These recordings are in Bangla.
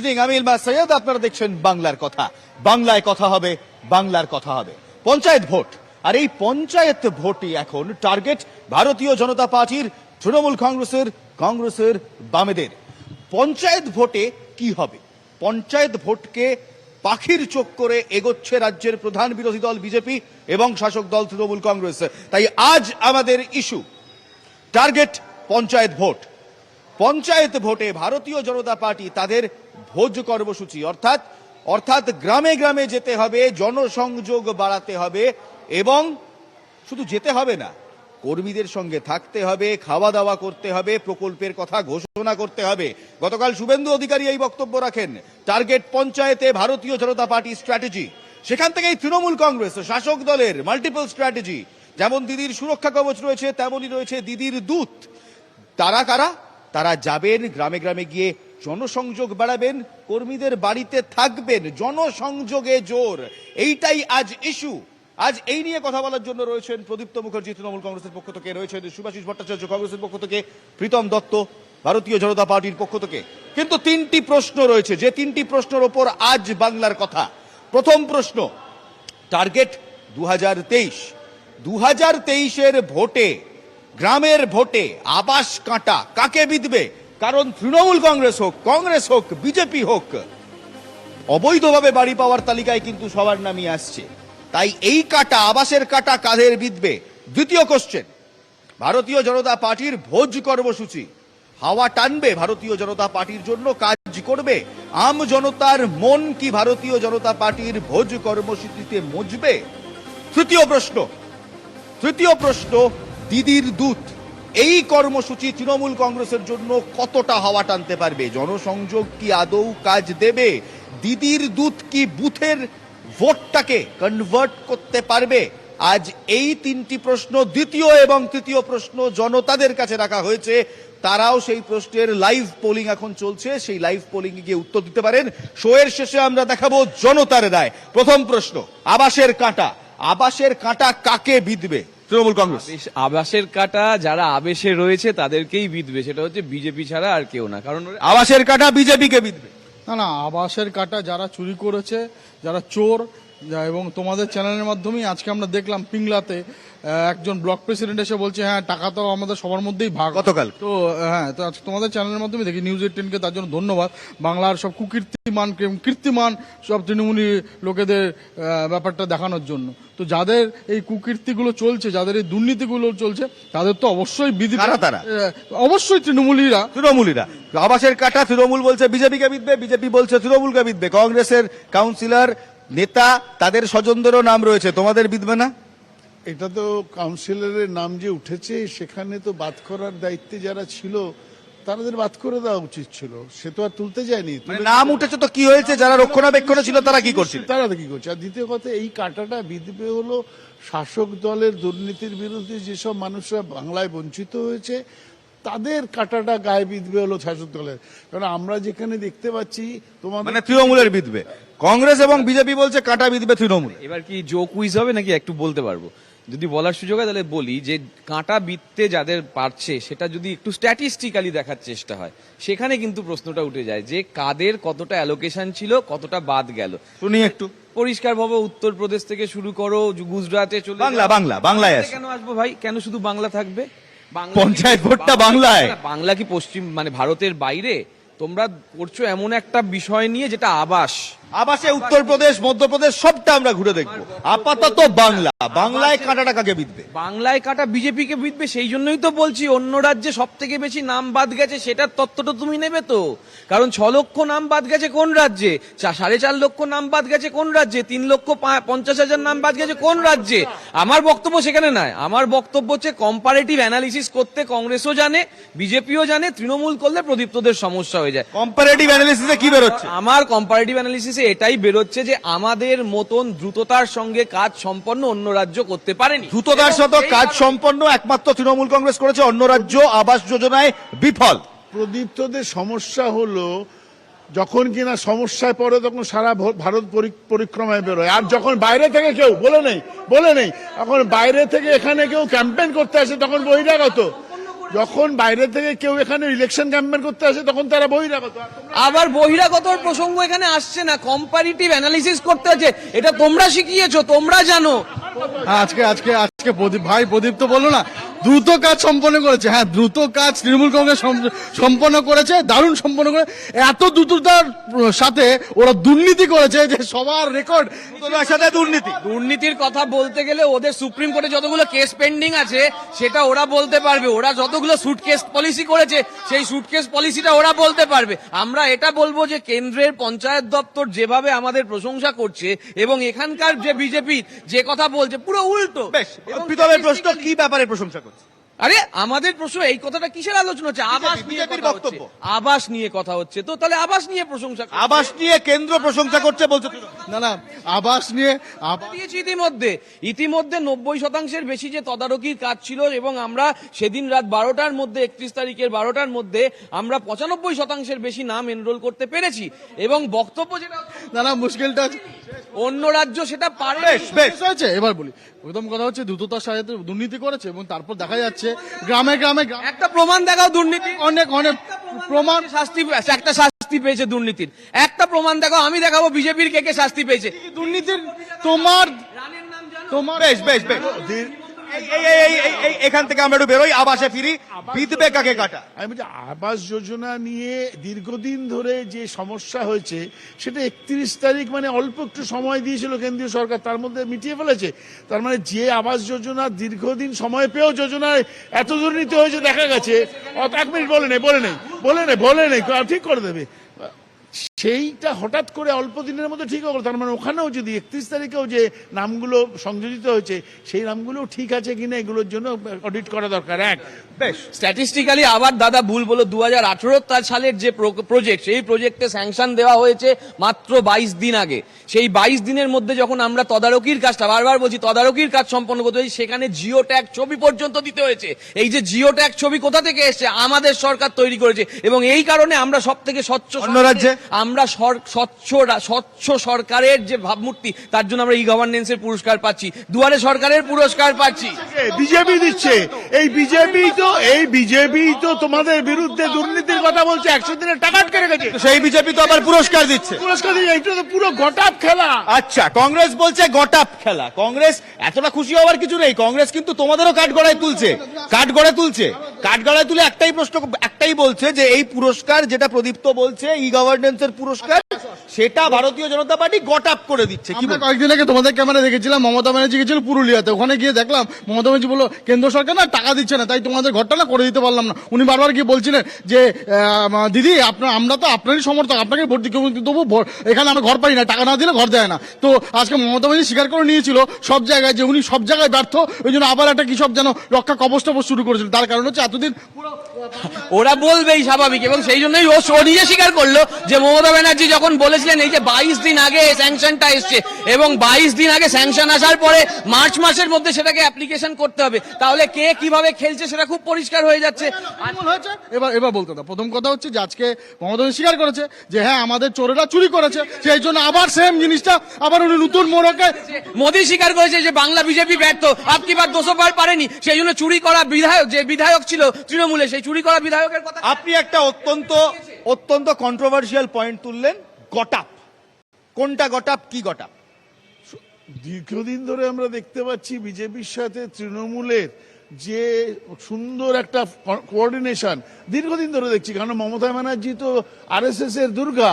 ইভিনিং, আমি ইলমাস সৈয়দ, আপনারা দেখছেন বাংলার কথা। বাংলায় কথা হবে, বাংলার কথা হবে। পঞ্চায়েত ভোট, আর এই পঞ্চায়েত ভোটই এখন টার্গেট ভারতীয় জনতা পার্টির, তৃণমূল কংগ্রেসের বামেদের। পঞ্চায়েত ভোটে কি হবে? পঞ্চায়েত ভোটকে পাখির চোখ করে এগোচ্ছে রাজ্যের প্রধান বিরোধী দল বিজেপি এবং শাসক দল তৃণমূল কংগ্রেস। তাই আজ আমাদের issue target panchayat vote. Panchayat ভোটে ভারতীয় জনতা পার্টি তাদের ভোজ কর্মসূচি, অর্থাৎ গ্রামে গ্রামে যেতে হবে, জনসংযোগ বাড়াতে হবে, এবং শুধু যেতে হবে না, কর্মীদের সঙ্গে থাকতে হবে, খাওয়া দাওয়া করতে হবে, প্রকল্পের কথা ঘোষণা করতে হবে। গতকাল শুভেন্দু অধিকারী এই বক্তব্য রাখেন, টার্গেট পঞ্চায়েতে ভারতীয় জনতা পার্টি স্ট্র্যাটেজি। সেখান থেকেই তৃণমূল কংগ্রেস শাসক দলের মাল্টিপল স্ট্র্যাটেজি। যেমন দিদির সুরক্ষা কবচ রয়েছে, তেমনই রয়েছে দিদির দূত। তারা কারা? তারা যাবেন গ্রামে গ্রামে গিয়ে জনসংযোগ বাড়াবেন, কর্মীদের বাড়িতে থাকবেন, জনসংযোগে জোর। এইটাই আজ ইস্যু। আজ এই নিয়ে কথা বলার জন্য রয়েছেন প্রদীপ্ত মুখার্জি তৃণমূল কংগ্রেসের পক্ষ থেকে, রয়েছেন সুভাষিস ভট্টাচার্য কংগ্রেসের পক্ষ থেকে, প্রীতম দত্ত ভারতীয় জনতা পার্টির পক্ষ থেকে। কিন্তু তিনটি প্রশ্ন রয়েছে, যে তিনটি প্রশ্নের ওপর আজ বাংলার কথা। প্রথম প্রশ্ন, টার্গেট 2023। 2023-এর ভোটে, গ্রামের ভোটে আবাস কাঁটা কাকে বিঁধবে? কারণ তৃণমূল কংগ্রেস হোক বিজেপি হোক, অবৈধভাবে বাড়ি পাওয়ার তালিকায় কিন্তু সবার নামই আসছে। তাই এই কাঁটা, আবাসের কাঁটা কাদের বিঁধবে? দ্বিতীয় কোশ্চেন, ভারতীয় জনতা পার্টির ভোজ কর্মসূচি হাওয়া টানবে, ভারতীয় জনতা পার্টির জন্য কাজ করবে। আম জনতার মন কি ভারতীয় জনতা পার্টির ভোজ কর্মসূচিতে মজবে? তৃতীয় প্রশ্ন, দিদির দূত এই কর্মসূচি তৃণমূল কংগ্রেসের জন্য কতটা হাওয়া টানতে পারবে? জনসংযোগ কি আদৌ কাজ দেবে? দিদির দূত কি বুথের ভোটটাকে কনভার্ট করতে পারবে? আজ এই তিনটি প্রশ্ন, দ্বিতীয় এবং তৃতীয় প্রশ্ন জনতাদের কাছে রাখা হয়েছে। তারাও সেই প্রশ্নের লাইভ পোলিং এখন চলছে, সেই লাইভ পোলিং এ গিয়ে উত্তর দিতে পারেন। শোয়ের শেষে আমরা দেখাবো জনতার রায়। প্রথম প্রশ্ন, আবাসের কাঁটা কাকে বিঁধবে? তৃণমূল কংগ্রেস। আবাসের কাঁটা যারা আবেশে রয়েছে তাদেরকেই বিঁধবে, সেটা হচ্ছে বিজেপি ছাড়া আর কেউ না। কারণ আবাসের কাঁটা বিজেপিকে বিঁধবে না, আবাসের কাঁটা যারা চুরি করেছে, যারা চোর, এবং তোমাদের চ্যানেলের মাধ্যমেই আজকে আমরা দেখলাম পিংলাতে একজন ব্লক প্রেসিডেন্ট এসে বলছে হ্যাঁ টাকা তো আমাদের সবার মধ্যেই ভাগ। গতকাল তো হ্যাঁ, তো আজকে তোমাদের চ্যানেলের মাধ্যমে দেখি, নিউজ 18-কে তার জন্য ধন্যবাদ। বাংলার সব কীর্তিমান সব তৃণমূলী লোকেদের ব্যাপারটা দেখানোর জন্য। তো যাদের এই কুকীর্তিগুলো চলছে, যাদের এই দুর্নীতিগুলো চলছে, তাদের তো অবশ্যই বিধি, অবশ্যই তৃণমূলীরা। আবাসের কাঁটা তৃণমূল বলছে বিজেপিকে বিঁধবে, বিজেপি বলছে তৃণমূলকে বিঁধবে। কংগ্রেসের কাউন্সিলর, নেতা, তাদের স্বজনদেরও নাম রয়েছে, তোমাদের বিঁধবে না? এটা তো কাউন্সিলরের নাম যে উঠেছে, সেখানে তো বাদ করার দায়িত্বে যারা ছিল তাদের বাদ করে দেওয়া উচিত ছিল। সে তো আর তুলতে যায়নি। নাম উঠেছে তো কি হয়েছে? যারা রক্ষণাবেক্ষণে ছিল তারা কি করছিল? তারা কি করছে? আর দ্বিতীয় কথা, এই কাঁটাটা বিধবে হলো শাসক দলের দুর্নীতির বিরুদ্ধে যেসব মানুষরা বাংলায় বঞ্চিত হয়েছে, তাদের কাঁটাটা গায়ে বিধবে হলো শাসক দলের। কারণ আমরা যেখানে দেখতে পাচ্ছি তোমার তৃণমূলের বিধবে, কংগ্রেস এবং বিজেপি বলছে কাঁটা বিধবে তৃণমূল। এবার কি জো কুইজ হবে নাকি একটু বলতে পারবো? যদি বলার সুযোগ হয় তাহলে বলি যে কাঁটা বিঁধতে যাদের পারছে সেটা যদি একটু স্ট্যাটিস্টিক্যালি দেখার চেষ্টা হয়, সেখানে কিন্তু প্রশ্নটা উঠে যায় যে কাদের কতটা অ্যালোকেশন ছিল, কতটা বাদ গেল। শুনি একটু পরিষ্কারভাবে উত্তরপ্রদেশ থেকে শুরু করো, গুজরাটে চলে বাংলায় কেন আসবো ভাই? কেন শুধু বাংলা থাকবে? পঞ্চায়েত ভোটটা বাংলায়। বাংলা কি পশ্চিম মানে ভারতের বাইরে? তোমরা করছো এমন একটা বিষয় নিয়ে যেটা আবাসে উত্তরপ্রদেশ, মধ্যপ্রদেশ সবটা আমরা ঘুরে দেখবো। আপাতত বাংলায় কাঁটাটা কাকে বিঁধবে? বাংলায় কাঁটা বিজেপিকে বিঁধবে। সেই জন্যই তো বলছি অন্য রাজ্যে সব থেকে বেশি নাম বাদ গেছে, সেটার তত্ত্বটা তুমি নেবে তো। কারণ 6 লক্ষ নাম বাদ গেছে কোন রাজ্যে, 4.5 লক্ষ নাম বাদ গেছে কোন রাজ্যে, 3,50,000 নাম বাদ গেছে কোন রাজ্যে। আমার বক্তব্য সেখানে নয়। আমার বক্তব্য হচ্ছে কম্পারেটিভ অ্যানালিসিস করতে কংগ্রেসও জানে, বিজেপিও জানে। তৃণমূল করলে প্রদীপ্তদের সমস্যা হয়ে যায়। কম্পারেটিভ অ্যানালিসিসে কি বেরোচ্ছে? আমার কম্পারেটিভ অ্যানালিসিসে এটাই বেরোচ্ছে যে আমাদের মতন দ্রুততার সঙ্গে কাজ সম্পন্ন অন্য রাজ্য করতে পারেনি। দ্রুততার সাথে কাজ সম্পন্ন একমাত্র তৃণমূল কংগ্রেস করেছে, অন্য রাজ্য আবাস যোজনায় বিফল। প্রদীপ্তদের সমস্যা হলো যখন কিনা সমস্যায় পড়ে তখন সারা ভারত পরিক্রমায় বেরোয়, আর যখন বাইরে থেকে কেউ বলে নেই, এখন বাইরে থেকে এখানে কেউ ক্যাম্পেইন করতে আসে তখন বহিরাগত। যখন বাইরে থেকে কেউ এখানে ইলেকশন ক্যাম্পেন করতে আসে তখন তারা বহিরাগত। আর তোমরা আবার বহিরাগতর প্রসঙ্গ এখানে আসছে না, কম্পারিটিভ অ্যানালিসিস করতে আছে, এটা তোমরা শিখিয়েছো, তোমরা জানো। আজকে আজকে আজকে প্রদীপ তো বললো না দ্রুত কাজ সম্পন্ন করেছে। হ্যাঁ, দ্রুত কাজ তৃণমূল কংগ্রেস সম্পন্ন করেছে, দারুণ সম্পন্ন করে। এত দ্রুততার সাথে ওরা দুর্নীতি করেছে যে সবার রেকর্ড সাথে দুর্নীতি। দুর্নীতির কথা বলতে গেলে ওদের সুপ্রিম কোর্টে যতগুলো কেস পেন্ডিং আছে সেটা ওরা বলতে পারবে। ওরা যতগুলো সুটকেস পলিসি করেছে সেই সুটকেস পলিসিটা ওরা বলতে পারবে। আমরা এটা বলবো যে কেন্দ্রের পঞ্চায়েত দপ্তর যেভাবে আমাদের প্রশংসা করছে এবং এখানকার যে বিজেপি যে কথা বলছে পুরো উল্টো। বেশ, প্রীতমের প্রশ্ন কি ব্যাপারে প্রশংসা করছে? আরে আমাদের প্রশ্ন এই কথাটা কিসের আলোচনা হচ্ছে? আবাস নিয়ে বিজেপির কথা বক্তব্য। হচ্ছে, আবাস নিয়ে কথা হচ্ছে, তো তাহলে আবাস নিয়ে প্রশংসা করছে। আবাস নিয়ে কেন্দ্র প্রশংসা করছে বলছে না না আবাস নিয়ে দিয়েছি ইতিমধ্যে 90% বেশি যে তদারকির কাজ ছিল এবং আমরা সেদিন রাত 12টার মধ্যে 31 তারিখের 12টার মধ্যে আমরা 95% বেশি নাম এনরোল করতে পেরেছি এবং বক্তব্য যেটা না না মুশকিলটা অন্য রাজ্য সেটা পারে। বেশ হয়েছে। এবার বলি, প্রথম কথা হচ্ছে দ্রুততার সাথে দুর্নীতি করেছে এবং তারপর দেখা যাচ্ছে গ্রামে গ্রামে একটা প্রমাণ দেখাও দুর্নীতি, অনেক অনেক প্রমাণ। একটা শাস্তি পেয়েছে দুর্নীতির, একটা প্রমাণ দেখাও, আমি দেখাবো বিজেপির কে কে শাস্তি পেয়েছে দুর্নীতির তোমার তোমার বেশ বেশ বেশ এখান থেকে আমরা একটু বেরোই, আবাসে ফিরি। বিধবে কাকে কাটা? আমি বলছি আবাস যোজনা নিয়ে দীর্ঘদিন ধরে যে সমস্যা হয়েছে সেটা 31 তারিখ মানে অল্প একটু সময় দিয়েছিল কেন্দ্রীয় সরকার, তার মধ্যে মিটিয়ে ফেলেছে। তার মানে যে আবাস যোজনা দীর্ঘদিন সময় পেয়েও যোজনায় এত দুর্নীতি হয়েছে দেখা গেছে। 1 মিনিট বলে নেই ঠিক করে দেবে, সেইটা হঠাৎ করে অল্প দিনের মধ্যে ঠিক হলো। তার মানে ওখানেও যদি 31 তারিখেও যে নামগুলো সংযোজিত হয়েছে সেই নামগুলো ঠিক আছে কিনা এগুলোর জন্য অডিট করা দরকার। বেশ স্ট্যাটিস্টিক্যালি আবার দাদা ভুল বলো, 2018 সালের যে প্রজেক্ট সেই প্রজেক্টে স্যাংশন দেওয়া হয়েছে মাত্র 22 দিন আগে। সেই 22 দিনের মধ্যে যখন আমরা তদারকির কাজটা, বারবার বলছি তদারকির কাজ সম্পন্ন করতে হয়েছে, সেখানে জিও ট্যাগ ছবি পর্যন্ত দিতে হয়েছে। এই যে জিও ট্যাগ ছবি কোথা থেকে এসেছে? আমাদের সরকার তৈরি করেছে এবং এই কারণে আমরা সব থেকে স্বচ্ছ অন্য রাজ্যে আমরা স্বচ্ছ সরকারের যে ভাবমূর্তি, তার জন্য আমরা ই গভর্নেন্সের পুরস্কার পাচ্ছি, দুয়ারে সরকারের পুরস্কার পাচ্ছি। বিজেপি দিচ্ছে, এই বিজেপি তো তোমাদের বিরুদ্ধে দুর্নীতির কথা বলছে, 100 দিনের টাকা আটকে রেখেছে। সেই বিজেপি তো আবার পুরস্কার দিচ্ছে। এটা তো পুরো গটাপ খেলা। আচ্ছা, কংগ্রেস বলছে গটাপ খেলা। কংগ্রেস এতটা খুশি হওয়ার কিছু নেই। কংগ্রেস কিন্তু তোমাদেরও কাঠগড়ায় তুলে একটাই বলছে যে এই পুরস্কার যেটা প্রদীপ্ত বলছে ই গভর্নেন্সের পুরস্কার, সেটা ভারতীয় জনতা পার্টি গটাপ করে দিচ্ছে। কি আমরা কয়েকদিন আগে তোমাদের ক্যামেরা দেখেছিলাম, মমতা ব্যানার্জি গেছিল পুরুলিয়াতে, ওখানে গিয়ে দেখলাম মমতা ব্যানার্জি বললো কেন্দ্র সরকার না টাকা দিচ্ছে না, তাই তোমাদের ঘরটা না করে দিতে পারলাম না। উনি বারবার গিয়ে বলছিলেন যে দিদি আমরা তো আপনারই সমর্থক, আপনাকে ভোট দিই, তবু এখানে আমরা ঘর পাই না, টাকা না দিলে ঘর দেয় না। তো আজকে মমতা ব্যানার্জি স্বীকার করে নিয়েছিল সব জায়গায় যে উনি সব জায়গায় ব্যর্থ, ওই জন্য আবার একটা কি সব যেন রক্ষা কবচ টবচ শুরু করেছিল। তার কারণ হচ্ছে এতদিন ওরা বলবেই স্বাভাবিক এবং সেই জন্যই ও নিজে স্বীকার করলো যে মমতা ব্যানার্জি যখন বলেছিলেন এই যে 22 দিন আগে স্যাংশনটা এসছে এবং 22 দিন আগে স্যাংশন আসার পরে মার্চ মাসের মধ্যে সেটাকে অ্যাপ্লিকেশন করতে হবে, তাহলে কে কিভাবে খেলছে সেটা খুব পরিষ্কার হয়ে যাচ্ছে। এবার বলতে দাও, প্রথম কথা হচ্ছে যে আজকে মমতা ব্যানার্জি স্বীকার করেছে যে হ্যাঁ আমাদের চোরেরা চুরি করেছে, সেই জন্য আবার সেম জিনিসটা আবার উনি নতুন মোড়কে। মোদী স্বীকার করেছে যে বাংলা বিজেপি ব্যর্থ, আপকি বার 200 বার পারেনি, সেই জন্য চুরি করা বিধায়ক ছিল তৃণমূলে, সেই চুরি করা বিধায়কের কথা। আপনি একটা অত্যন্ত কন্ট্রোভার্সিয়াল পয়েন্ট তুললেন, গটাপ। কোনটা গটাপ, কি গটাপ? দীর্ঘদিন ধরে আমরা দেখতে পাচ্ছি বিজেপির সাথে তৃণমূলের যে সুন্দর একটা কোঅর্ডিনেশন দীর্ঘদিন ধরে দেখছি। কারণ মমতা ব্যানার্জি তো আরএসএস এর দুর্গা,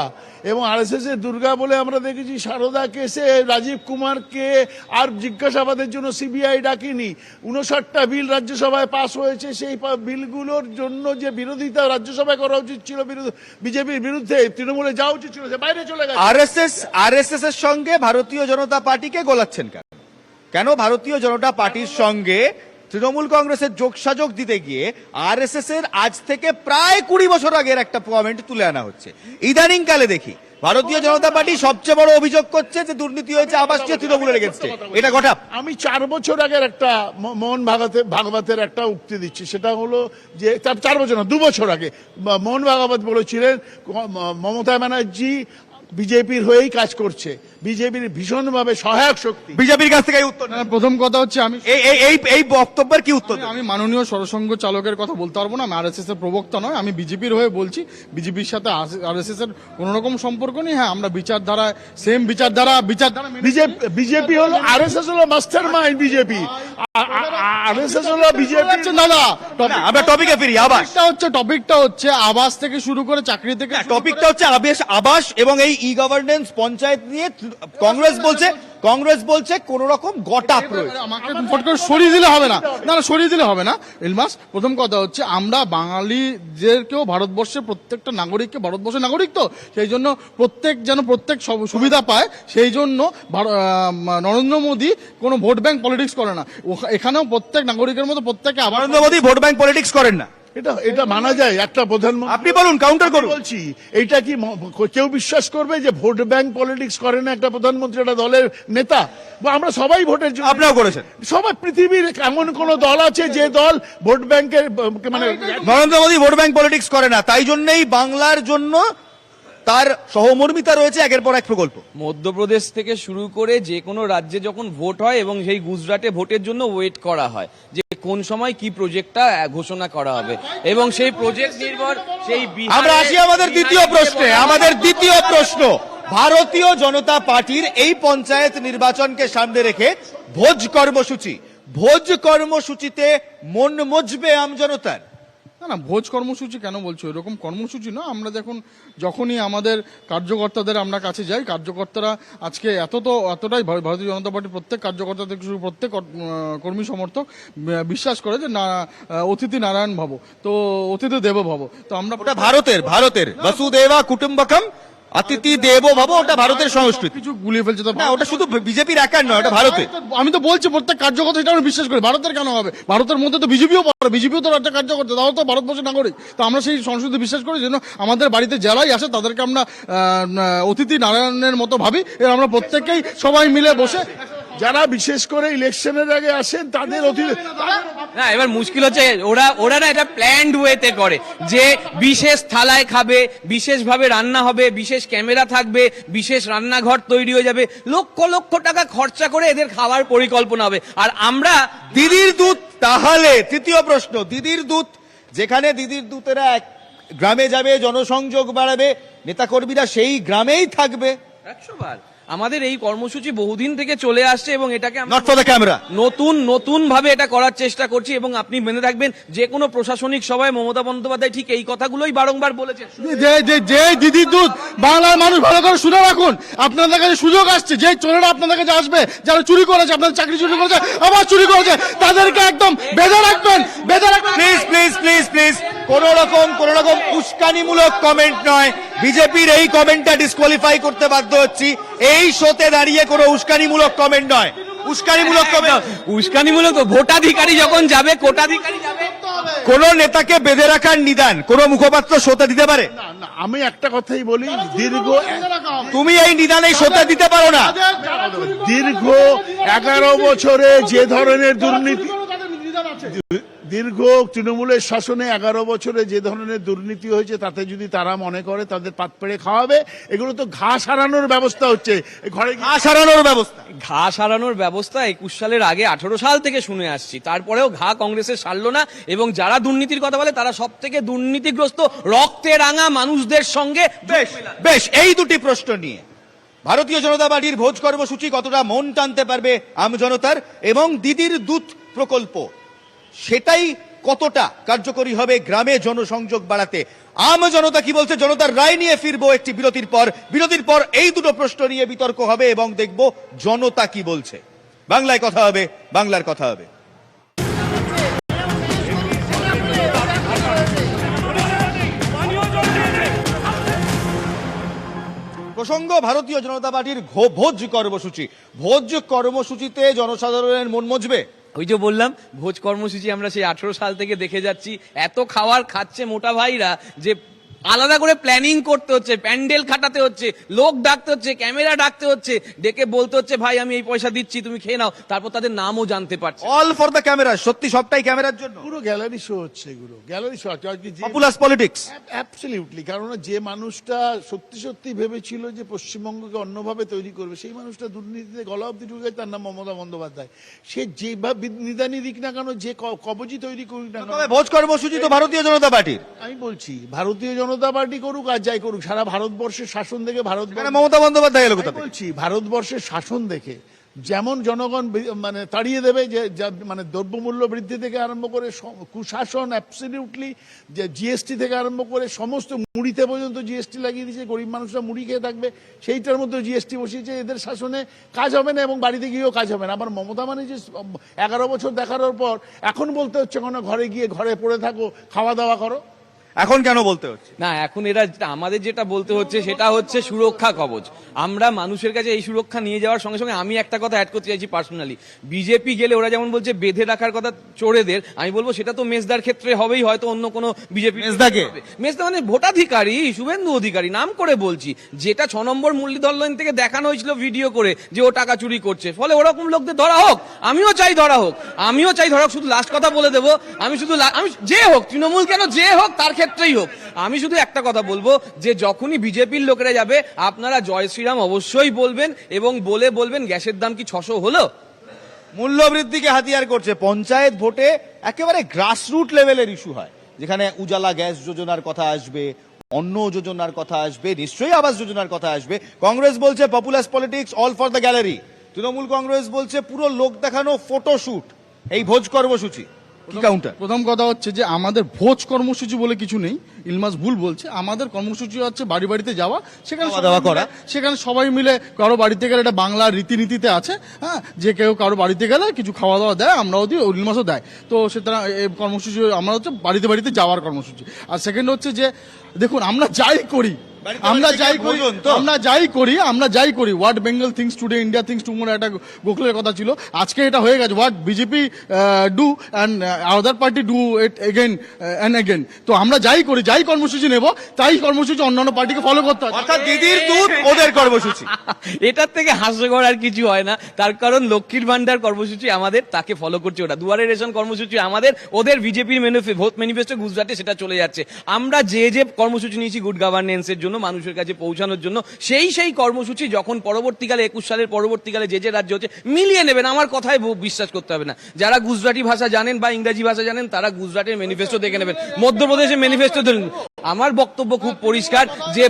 এবং আরএসএস এর দুর্গা বলে আমরা দেখেছি সারদা কেসে রাজীব কুমারকে আর জিজ্ঞাসাবাদের জন্য সিবিআই ডাকেনি। 59টা বিল রাজ্যসভায় পাস হয়েছে, সেই বিলগুলোর জন্য যে বিরোধিতা রাজ্যসভায় করা উচিত ছিল বিজেপির বিরুদ্ধে, তৃণমূলে যাওয়া উচিত ছিল, সে বাইরে চলে গেছে। আরএসএস এর সঙ্গে ভারতীয় জনতা পার্টিকে গোলাচ্ছেন কেন? ভারতীয় জনতা পার্টির সঙ্গে তৃণমূল কংগ্রেসের যোগসাযোগ দিতে গিয়ে আরএসএস এর আজ থেকে প্রায় 20 বছর আগের একটা কমেন্ট তুলে আনা হচ্ছে। ইদানিং কালে দেখি ভারতীয় জনতা পার্টি সবচেয়ে বড় অভিযোগ করছে যে দুর্নীতি হয়েছে আবাস নিয়ে তৃণমূলের এগেনস্টে। এটা গটাপ। আমি 4 বছর আগের একটা মোহন ভাগবতের একটা উক্তি দিচ্ছি, সেটা হলো যে 4 বছর না 2 বছর আগে মোহন ভাগবত বলেছিলেন মমতা ব্যানার্জি বিজেপির হয়েই কাজ করছে, বিজেপির ভীষণভাবে সহায়ক শক্তি। বিজেপির কাছ থেকে এই উত্তর নেন। প্রথম কথা হচ্ছে আমি এই বক্তব্যের কি উত্তর দেবেন? আমি মাননীয় সরসংঘ চালকের কথা বলতে পারবো না, আমি আরএসএস এর প্রবক্তা নয়, আমি বিজেপির হয়ে বলছি। বিজেপির সাথে আরএসএস এর কোনো রকম সম্পর্ক নেই। হ্যাঁ, আমরা বিচারধারায় সেম বিচারধারা বিজেপি হলো, আরএসএস হলো মাস্টার মাইন্ড, বিজেপি আরএসএস হলো বিজেপি। দাদা আমরা টপিকে ফিরি। আবাস টপিকটা হচ্ছে আবাস থেকে শুরু করে চাকরি থেকে টপিকটা হচ্ছে আবাস এবং এই ই গভর্নেন্স পঞ্চায়েত নিয়ে কংগ্রেস বলছে কোন রকম গটা প্রয়োজন। আমাকে ফট করে সরিয়ে দিলে হবে না, না সরিয়ে দিলে হবে না। ইলমাস, প্রথম কথা হচ্ছে আমরা বাঙালিদেরকেও ভারতবর্ষের প্রত্যেকটা নাগরিককে, ভারতবর্ষের নাগরিক তো, সেই জন্য প্রত্যেক সুবিধা পায়। সেই জন্য নরেন্দ্র মোদী কোনো ভোট ব্যাংক পলিটিক্স করে না। এখানেও প্রত্যেক নাগরিকের মতো প্রত্যেকে আবার Narendra Modi vote bank politics করেন না, এটা মানা যায় একটা প্রধানমন্ত্রী? আপনি বলুন, কাউন্টার করুন। বলছি, এইটা কি কেউ বিশ্বাস করবে যে ভোট ব্যাংক পলিটিক্স করে না একটা প্রধানমন্ত্রী, একটা দলের নেতা? বা আমরা সবাই ভোটের জন্য, আপনারাও করেছেন। সবাই, পৃথিবীর এমন কোন দল আছে যে দল ভোট ব্যাংকের মানে Narendra Modi vote bank politics করে না, তাই জন্যই বাংলার জন্য তার সহমর্মিতা রয়েছে একের পর এক প্রকল্প। মধ্যপ্রদেশ থেকে শুরু করে যে কোনো রাজ্যে যখন ভোট হয় এবং সেই গুজরাটে ভোটের জন্য ওয়েট করা হয় যে কোন সময় কি প্রজেক্টটা ঘোষণা করা হবে, এবং সেই প্রজেক্ট নির্ভর সেই আমরা আসি আমাদের দ্বিতীয় প্রশ্ন। ভারতীয় জনতা পার্টির এই পঞ্চায়েত নির্বাচনকে সামনে রেখে ভোজ কর্মসূচিতে মন মজবে আমজনতার? না, ভোজ কর্মসূচি কেন বলছো? এরকম কর্মসূচি না। আমরা যখনই আমাদের কার্যকর্তাদের আমরা কাছে যাই, কার্যকর্তারা আজকে এতটাই ভারতীয় জনতা পার্টির প্রত্যেক কার্যকর্তা থেকে শুরু প্রত্যেক কর্মী সমর্থক বিশ্বাস করে যে না, অতিথি নারায়ণ ভব, তো অতিথি দেব ভব। তো আমরা ভারতের বসুদেবা কুটুম্বকম অতিথি দেব ভব, ওটা ভারতের সংস্কৃতি। কিছু গুলিয়ে ফেলছে তো, না, ওটা শুধু বিজেপির একার নয়, ওটা ভারতে। আমি তো বলছি প্রত্যেক কার্যকর্তা এটা আমরা বিশ্বাস করি। ভারতের কেন হবে? ভারতের মধ্যে তো বিজেপিও পড়ে, বিজেপিও তো একটা কার্যকর্তা, তাও তো ভারতবর্ষের নাগরিক। তো আমরা সেই সংস্কৃতি বিশ্বাস করি, যেন আমাদের বাড়িতে যারাই আসে তাদেরকে আমরা অতিথি নারায়ণের মতো ভাবি। এর আমরা প্রত্যেককেই সবাই মিলে বসে, যারা বিশেষ করে ইলেকশনের আগে আসেন তাদের না, এবার মুশকিল হচ্ছে ওরা না এটা প্ল্যান্ড ওয়েতে করে, যে বিশেষ থালায় খাবে, বিশেষ ভাবে রান্না হবে, বিশেষ ক্যামেরা থাকবে, বিশেষ রান্নাঘর তৈরি হয়ে যাবে, লক্ষ লক্ষ টাকা খরচা করে এদের খাওয়ার পরিকল্পনা হবে। আর আমরা দিদির দুধ, তাহলে তৃতীয় প্রশ্ন, দিদির দুধ, যেখানে দিদির দুধেরা এক গ্রামে যাবে, জনসংযোগ বাড়াবে, নেতাকর্মীরা সেই গ্রামেই থাকবে। 100 বার আমাদের এই কর্মসূচি বহুদিন থেকে চলে আসছে এবং এটাকে নট ফর দ্য ক্যামেরা নতুন ভাবে এটা করার চেষ্টা করছি। এবং আপনি মেনে রাখবেন, যে কোনো প্রশাসনিক সভায় মমতা বন্দ্যোপাধ্যায় ঠিক এই কথাগুলোই বারংবার বলেছেন। যে দিদির দুধ বাংলার মানুষ ভালো করে শুনে রাখুন, আপনাদের কাছে সুযোগ আসছে, যে চোরেরা আপনাদের কাছে আসবে, যারা চুরি করেছে, আপনাদের চাকরি চুরি করেছে, আবার চুরি করেছে, তাদেরকে একদম বেঁধে রাখবেন। প্লিজ কোন রকম উস্কানিমূলক কমেন্ট নয়। বিজেপির এই কমেন্টটা ডিসকোয়ালিফাই করতে বাধ্য হচ্ছি। এই শোতে দাঁড়িয়ে কোনো উস্কানিমূলক কমেন্ট নয়। উস্কানিমূলক ভোটাধিকারী যখন যাবে, কোটাধিকারী যাবে, কোন নেতাকে বেঁধে রাখার নিদান কোন মুখপাত্র শোতে দিতে পারে? না, আমি একটা কথাই বলি, তুমি এই নিদান এই শোতে দিতে পারো না। দীর্ঘ 11 বছরে যে ধরনের দুর্নীতি, দীর্ঘ তৃণমূলের শাসনে 11 বছরে যে ধরনের দুর্নীতি হয়েছে, তাতে যদি তারা মনে করে তাদের পাত পেড়ে খাওয়াবে, এগুলো তো ঘাস হারানোর ব্যবস্থা হচ্ছে। ঘরে ঘাস হারানোর ব্যবস্থা 21 সালের আগে 18 সাল থেকে শুনে আসছি, তারপরেও কংগ্রেসের সারলো না। এবং যারা দুর্নীতির কথা বলে তারা সব থেকে দুর্নীতিগ্রস্ত রক্তে রাঙা মানুষদের সঙ্গে। বেশ, এই দুটি প্রশ্ন নিয়ে ভারতীয় জনতা পার্টির ভোজ কর্মসূচি কতটা মন টানতে পারবে আমজনতার, এবং দিদির দুধ প্রকল্প সেটাই কতটা কার্যকরী হবে গ্রামে জনসংযোগ বাড়াতে। আমজনতা কি বলছে, জনতার রায় নিয়ে ফিরবো একটি বিরতির পর এই দুটো প্রশ্ন নিয়ে বিতর্ক হবে এবং দেখব জনতা কি বলছে। বাংলায় কথা হবে, বাংলার কথা হবে। প্রসঙ্গ ভারতীয় জনতা পার্টির ভোজ কর্মসূচিতে জনসাধারণের মন মজবে। ওই যে বললাম, ভোজ কর্মসূচি আমরা সেই 18 সাল থেকে দেখে যাচ্ছি। এত খাচ্ছে মোটা ভাইরা যে আলাদা করে প্ল্যানিং করতে হচ্ছে, প্যান্ডেল খাটাতে হচ্ছে, লোক ডাকতে হচ্ছে, ক্যামেরা ডাকতে হচ্ছে, ডেকে বলতে হচ্ছে ভাই আমি এই পয়সা দিচ্ছি তুমি খেয়ে নাও, তারপর তাদের নামও জানতে পারছে। অল ফর দ্য ক্যামেরা, সত্যি সবটাই ক্যামেরার জন্য, পুরো গ্যালারি শো হচ্ছে এগুলো, gallery show. Populous politics. Absolutely, কারণ যে মানুষটা সত্যি সত্যি ভেবেছিল যে পশ্চিমবঙ্গকে অন্যভাবে তৈরি করবে, সেই মানুষটা দুর্নীতিতে গলা অব্দি ঢুকে গেছে, তার নাম মমতা বন্দ্যোপাধ্যায়। সে যেভাবে নিদানি দিক না কেন, যে কবজি তৈরি করুক না কেন, তবে ভোজ কর্মসূচি তো ভারতীয় জনতা পার্টির, আমি বলছি ভারতীয় জনতা পার্টি করুক আর যাই করুক, সারা ভারতবর্ষের শাসন দেখে এখানে মমতা বন্দ্যোপাধ্যায় এলো কোথা আমি থেকে? বলছি ভারতবর্ষের শাসন দেখে যেমন জনগণ মানে তাড়িয়ে দেবে, যে মানে দ্রব্যমূল্য বৃদ্ধি থেকে আরম্ভ করে কুশাসন, অ্যাবসলিউটলি, যে জিএসটি থেকে আরম্ভ করে সমস্ত মুড়িতে পর্যন্ত জিএসটি লাগিয়ে দিয়েছে, গরিব মানুষরা মুড়ি খেয়ে থাকবে, সেইটার মধ্যে জিএসটি বসিয়েছে। এদের শাসনে কাজ হবে না এবং বাড়িতে গিয়েও কাজ হবে না। আবার মমতা মানে যে 11 বছর দেখানোর পর এখন বলতে হচ্ছে কোনো ঘরে গিয়ে ঘরে পড়ে থাকো, খাওয়া দাওয়া করো। এখন কেন বলতে হচ্ছে? না, এখন এরা আমাদের যেটা বলতে হচ্ছে সেটা হচ্ছে সুরক্ষা কবচ। আমরা মানুষের কাছে এই সুরক্ষা নিয়ে যাওয়ার সঙ্গে সঙ্গে আমি একটা কথা অ্যাড করতে চাইছি পার্সোনালি। বিজেপি গেলে ওরা যেমন বলছে বেঁধে রাখার কথা চোরেদের, আমি বলবো সেটা তো মেজদার ক্ষেত্রে হবেই, হয়তো অন্য কোনো বিজেপি মেজদাকে? মেজদা মানে ভোটাধিকারী শুভেন্দু অধিকারী, নাম করে বলছি, যেটা 6 নম্বর মুরলীধর লাইন থেকে দেখানো হয়েছিল ভিডিও করে যে ও টাকা চুরি করছে। ফলে ওরকম লোকদের ধরা হোক, আমিও চাই ধরা হোক, আমিও চাই ধরা হোক। শুধু লাস্ট কথা বলে দেবো, আমি যে হোক, তৃণমূল কেন, যে হোক তার ক্ষেত্রেই হোক, আমি শুধু একটা কথা বলবো যে যখনই বিজেপির লোকেরা যাবে আপনারা জয় শ্রীরাম অবশ্যই বলবেন, এবং বলবেন গ্যাসের দাম কি 600 হলো? মূল্য বৃদ্ধিকে হাতিয়ার করছে। পঞ্চায়েত ভোটে একেবারে গ্রাসরুট লেভেলের ইস্যু হয়, যেখানে উজালা গ্যাস যোজনার কথা আসবে, অন্ন যোজনার কথা আসবে, নিশ্চয়ই আবাস যোজনার কথা আসবে। কংগ্রেস বলছে populous politics, all for the gallery. Trinamool Congress বলছে পুরো লোক দেখানো ফটোশুট এই ভোজ কর্মসূচি। কি কাউন্টার? প্রথম কথা হচ্ছে যে আমাদের ভোজ কর্মসূচি বলে কিছু নেই, ইলমাস ভুল বলছে। আমাদের কর্মসূচি হচ্ছে বাড়ি বাড়িতে যাওয়া, সেখানে খাওয়া দাওয়া করা। সেখানে সবাই মিলে কারো বাড়িতে গেলে, এটা বাংলার রীতিনীতিতে আছে, হ্যাঁ, যে কেউ কারো বাড়িতে গেলে কিছু খাওয়া দাওয়া দেয়, আমরাও দিই, ইলমাসও দেয়। তো সুতরাং এই কর্মসূচি আমরা হচ্ছে বাড়িতে বাড়িতে যাওয়ার কর্মসূচি। আর সেকেন্ড হচ্ছে যে দেখুন আমরা যাই করি, আমরা যাই করি what Bengal things today, India things tomorrow, একটা গোখলের কথা ছিল, আজকে এটা হয়ে গেছে what BJP do and other party do it again and again. তো আমরা যাই করি, যাই কর্মসূচি নেব, তাই কর্মসূচি অন্যান্য পার্টিকে ফলো করতে হয়। অর্থাৎ দিদির দুধ ওদের কর্মসূচি। এটার থেকে হাস্যকর আর কিছু হয় না। তার কারণ লক্ষ্মীর ভান্ডার কর্মসূচি আমাদের, তাকে ফলো করছে ওরা। দুয়ারে রেশন কর্মসূচি আমাদের, ওদের বিজেপির ভোট ম্যানিফেস্টো গুজরাটে সেটা চলে যাচ্ছে। আমরা যে কর্মসূচি নিয়েছি গুড গভর্নেন্সের জন্য, মানুষের কাছে পৌঁছানোর জন্য, সেই কর্মসূচি যখন পরবর্তীকালে 21 সালের পরবর্তীকালে যে রাজ্য হচ্ছে মিলিয়ে নেবেন, আমার কথায় বিশ্বাস করতে হবে না। যারা গুজরাটি ভাষা জানেন বা ইংরেজি ভাষা জানেন তারা গুজরাটের ম্যানিফেস্টো দেখে নেবেন, মধ্যপ্রদেশের ম্যানিফেস্টো দেখুন। আমার বক্তব্য খুব পরিষ্কার যে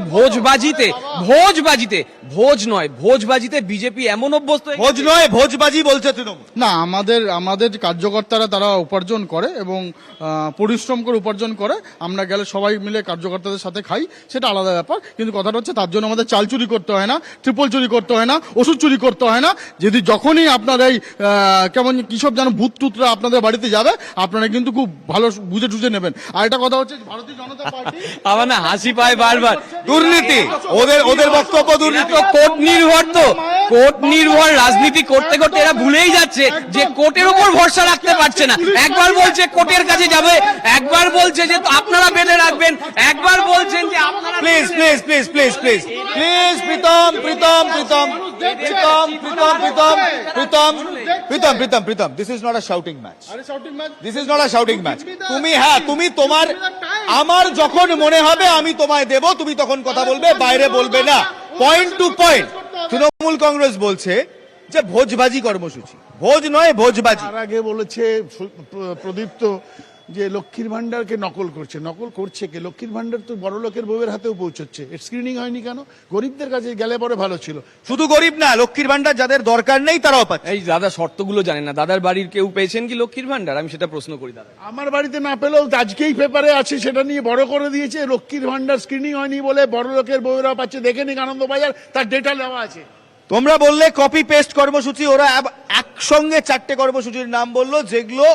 ভোজবাজিতে বিজেপি এমন অভ্যস্ত, ভোজ নয় ভোজবাজি বলছে তৃণমূল। না, আমাদের কার্যকর্তারা তারা উপার্জন করে এবং পরিশ্রম করে উপার্জন করে। আমরা গেলে সবাই মিলে কার্যকর্তাদের সাথে খাই, সেটা আলাদা ব্যাপার। কিন্তু কথাটা হচ্ছে তার জন্য আমাদের চাল চুরি করতে হয় না, ট্রিপল চুরি করতে হয় না, ওষুধ চুরি করতে হয় না। যদি যখনই আপনার এই কেমন কিসব যেন ভূত টুতরা আপনাদের বাড়িতে যাবে, আপনারা কিন্তু খুব ভালো বুঝে টুঝে নেবেন। আর একটা কথা হচ্ছে ভারতীয় জনতা পার্টি, আমার না হাসি পায় বারবার, দুর্নীতি, ওদের বক্তব্য দুর্নীতি। কোর্ট নির্ভর রাজনীতি করতে করতে এরা ভুলেই যাচ্ছে যে কোর্টের উপর ভরসা রাখতে পারছে না। একবার বলছে কোর্টের কাছে যাবে, একবার বলছে যে আপনারা বেঁধে রাখবেন, একবার বলছেন যে আপনারা please Pritam, this is not a shouting match. তুমি তোমার, আমার যখন মনে হবে আমি তোমায় দেব, তুমি তখন কথা বলবে, বাইরে বলবে না, point to point. Trinamool Congress বলছে যে ভোজবাজি কর্মসূচি, ভোজ নয় ভোজবাজি। তার আগে বলেছে প্রদীপ্ত যে লক্ষ্মীর ভান্ডারকে নকল করছে কে? লক্ষ্মীর ভান্ডার তো বড় লোকের বউয়ের হাতেও পৌঁছচ্ছে, এর স্ক্রিনিং হয়নি কেন? গরিবদের কাছে গেলে পরে ভালো ছিল। শুধু গরিব না, লক্ষ্মীর ভান্ডার যাদের দরকার নেই তারাও পাচ্ছে। এই দাদা শর্তগুলো জানেন না, দাদার বাড়ির কেউ পেয়েছেন কি লক্ষ্মীর ভান্ডার? আমি সেটা প্রশ্ন করি দাদা। আমার বাড়িতে না পেলেও আজকেই পেপারে আছে, সেটা নিয়ে বড় করে দিয়েছে, লক্ষ্মীর ভান্ডার স্ক্রিনিং হয়নি বলে বড় লোকের বউয়েরা পাচ্ছে। দেখে নিক আনন্দবাজার, তার ডেটা নেওয়া আছে। তোমরা বললে কপি পেস্ট কর্মসূচি, ওরা একসঙ্গে 4টে কর্মসূচির নাম বললো যেগুলো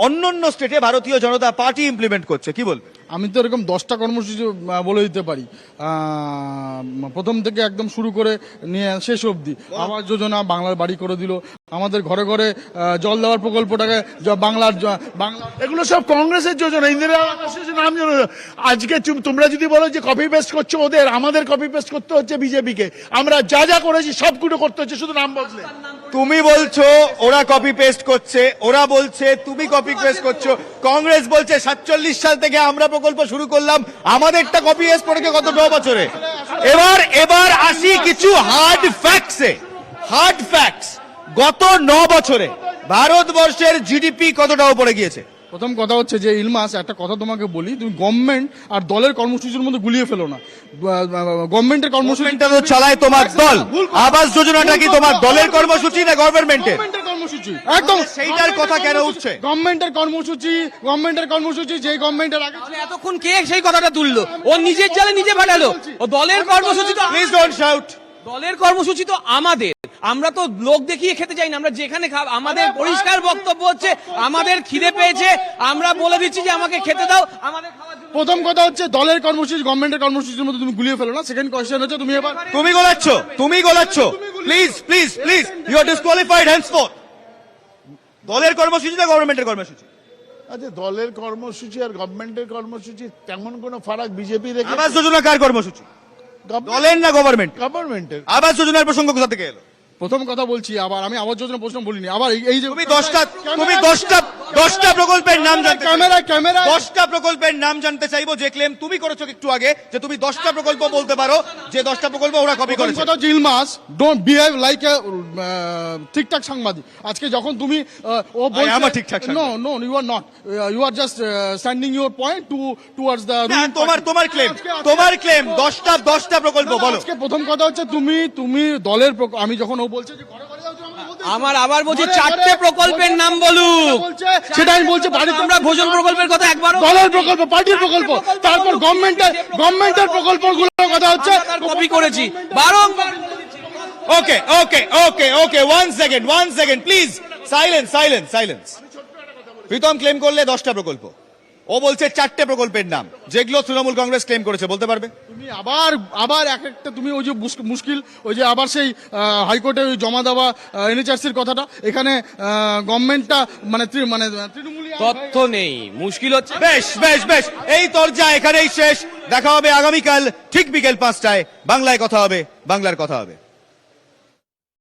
অন্যান্য স্টেটে ভারতীয় জনতা পার্টি ইমপ্লিমেন্ট করছে, কি বলবে? আমি তো এরকম 10টা কর্মসূচি বলে দিতে পারি, প্রথম থেকে একদম শুরু করে নিয়ে শেষ অবধি। আবাস যোজনা বাংলার বাড়ি করে দিল, আমাদের ঘরে ঘরে জল দেওয়ার প্রকল্পটাকে বাংলা এগুলো সব কংগ্রেসের যোজনা, ইন্দিরা আবাস যোজনা, নাম যোজনা। আজকে তোমরা যদি বলো যে কপি পেস্ট করছো ওদের, আমাদের কপি পেস্ট করতে হচ্ছে বিজেপিকে। আমরা যা যা করেছি সবগুলো করতে হচ্ছে, শুধু নাম বদলে। তুমি বলছো ওরা কপি পেস্ট করছে, ওরা বলছে তুমি কপি পেস্ট করছো, কংগ্রেস বলছে 47 সাল থেকে আমরা প্রকল্প শুরু করলাম, আমাদেরটা কপি পেস্ট করেছে গত 9 বছরে। এবার আসি কিছু হার্ড ফ্যাক্টসে। হার্ড ফ্যাক্টস, গত 9 বছরে ভারতবর্ষের জিডিপি কতটা উপরে গিয়েছে? প্রথম কথা হচ্ছে যে ইলমাস, একটা কথা তোমাকে বলি, তুমি গভর্নমেন্ট আর দলের কর্মসূচির মধ্যে গুলিয়ে ফেলো না। গভর্নমেন্টের কর্মসূচি গভর্নমেন্টটা তো চালায় তোমার দল, আবাস যোজনাটা কি তোমার দলের কর্মসূচি না গভর্নমেন্টের? কর্মসূচি একদম সেইটার কথা কেন উঠছে? গভর্নমেন্টের কর্মসূচি যে গভর্নমেন্টের আগে তাহলে এতক্ষণ কে সেই কথাটা তুললো? ও নিজের জালে নিজে ফাটালো। ও দলের কর্মসূচি তো প্লিজ ডোন্ট শাউট। দলের কর্মসূচি তো আমাদের, আমরা তো লোক দেখিয়ে খেতে যাই না, আমরা যেখানে আমাদের পরিষ্কার বক্তব্য হচ্ছে আমাদের খিদে পেয়েছে, আমরা বলে দিচ্ছি যে আমাকে খেতে দাও, আমাদের খাওয়ার জন্য। প্রথম কথা হচ্ছে দলের কর্মসূচি গভর্নমেন্টের কর্মসূচির মধ্যে তুমি গুলিয়ে ফেলো না। সেকেন্ড কোয়েশ্চেন হচ্ছে তুমি গোলাচ্ছ please please please, you are disqualified henceforth. দলের কর্মসূচি না গভর্নমেন্টের কর্মসূচি? আচ্ছা, দলের কর্মসূচি আর গভর্নমেন্টের কর্মসূচি তেমন কোনো ফারাক বিজেপি রেখে? আবাস যোজনা কার কর্মসূচি, দলের না গভর্নমেন্ট? গভর্নমেন্টের। আবাস যোজনার প্রসঙ্গ কোথা থেকে এলো? প্রথম কথা বলছি, আবার আমি আবাস যোজনা প্রশ্ন বলিনি। আবার এই যে তুমি 10টা প্রকল্পের নাম জানতে ক্যামেরা 10টা প্রকল্পের নাম জানতে চাইবো যে ক্লেম তুমি করেছো একটু আগে, যে তুমি 10টা প্রকল্প বলতে পারো যে 10টা প্রকল্প ওরা কপি করেছে। কথা হচ্ছে ইলমাস, ডোন্ট বিহেভ লাইক এ ঠিকঠাক সাংবাদিক। আজকে যখন তুমি ও বলছে am a ঠিকঠাক no no you are not, you are just standing your point towards the তোমার ক্লেম 10টা প্রকল্প বলো। আজকে প্রথম কথা হচ্ছে তুমি দলের আমি যখন ও বলছে যে ঘরে ঘরে যাও, তুমি আমাকে বলতে আমার আবার বলছি ঘরে 4টে ঘরে প্রকল্পের নাম বলুক। বলছে, সেটা আমি বলছি বাড়িতে আমরা ভোজন প্রকল্পের কথা একবারও দলের প্রকল্প, পার্টির প্রকল্প, তারপর গভর্নমেন্টের প্রকল্পগুলোর কথা হচ্ছে কপি করেছি বারংবার। Okay one second please, silence. Pritam claim করলে 10টা প্রকল্প, ও বলছে 4টে প্রকল্পের নাম যেগুলো তৃণমূল কংগ্রেস ক্লেম করেছে, বলতে পারবে? তুমি আবার এক একটা তুমি ওই যে মুশকিল, ওই যে আবার সেই হাইকোর্টে ওই জমা দেওয়া এনএচআরসির কথাটা, এখানে গভর্নমেন্টটা মানে তৃণমূলী তথ্য নেই, মুশকিল হচ্ছে। বেশ এই তরজা এখানেই শেষ। দেখা হবে আগামীকাল ঠিক বিকেল 5টায়। বাংলায় কথা হবে, বাংলার কথা হবে।